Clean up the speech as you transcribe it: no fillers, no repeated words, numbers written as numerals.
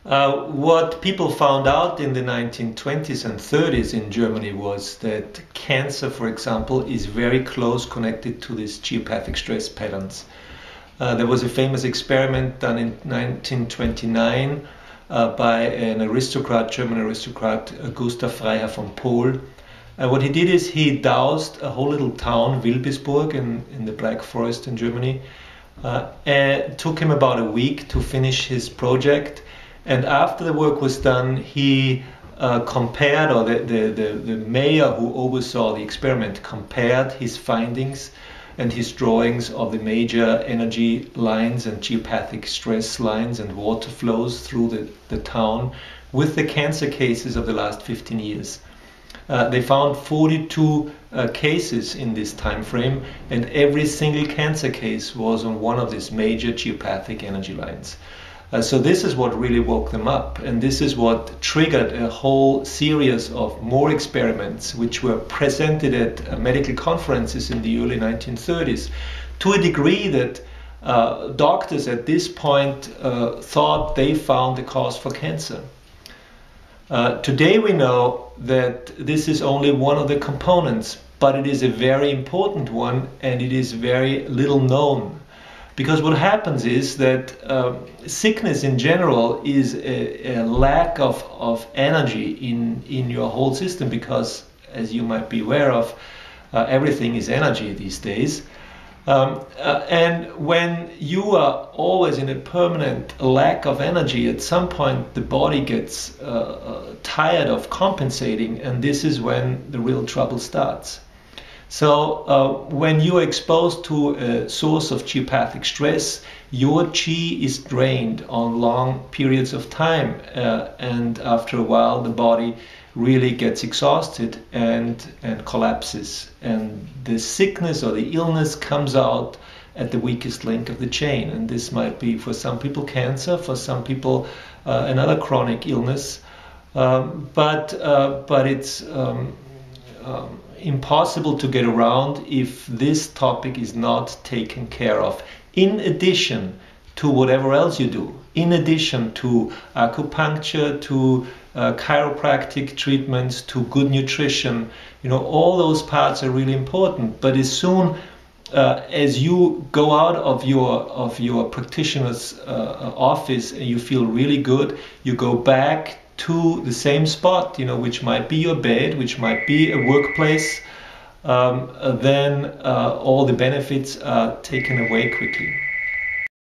What people found out in the 1920s and 30s in Germany was that cancer, for example, is very close connected to these geopathic stress patterns. There was a famous experiment done in 1929 by an aristocrat, German aristocrat, Gustav Freiherr von Pohl. What he did is he doused a whole little town, Wilbisburg, in the Black Forest in Germany. It took him about a week to finish his project. And after the work was done, he compared, or the mayor who oversaw the experiment compared his findings and his drawings of the major energy lines and geopathic stress lines and water flows through the town with the cancer cases of the last 15 years. They found 42 cases in this time frame, and every single cancer case was on one of these major geopathic energy lines. So this is what really woke them up, and this is what triggered a whole series of more experiments which were presented at medical conferences in the early 1930s, to a degree that doctors at this point thought they found the cause for cancer. Today we know that this is only one of the components, but it is a very important one, and it is very little known. Because what happens is that sickness in general is a lack of energy in your whole system, because, as you might be aware of, everything is energy these days. And when you are always in a permanent lack of energy, at some point the body gets tired of compensating, and this is when the real trouble starts. So when you are exposed to a source of geopathic stress, your chi is drained on long periods of time, and after a while the body really gets exhausted and collapses, and the sickness or the illness comes out at the weakest link of the chain. And this might be, for some people, cancer, for some people another chronic illness, but it's impossible to get around if this topic is not taken care of, in addition to whatever else you do, in addition to acupuncture, to chiropractic treatments, to good nutrition. You know, all those parts are really important. But as soon as you go out of your practitioner's office and you feel really good, you go back to the same spot, you know, which might be your bed, which might be a workplace, then all the benefits are taken away quickly.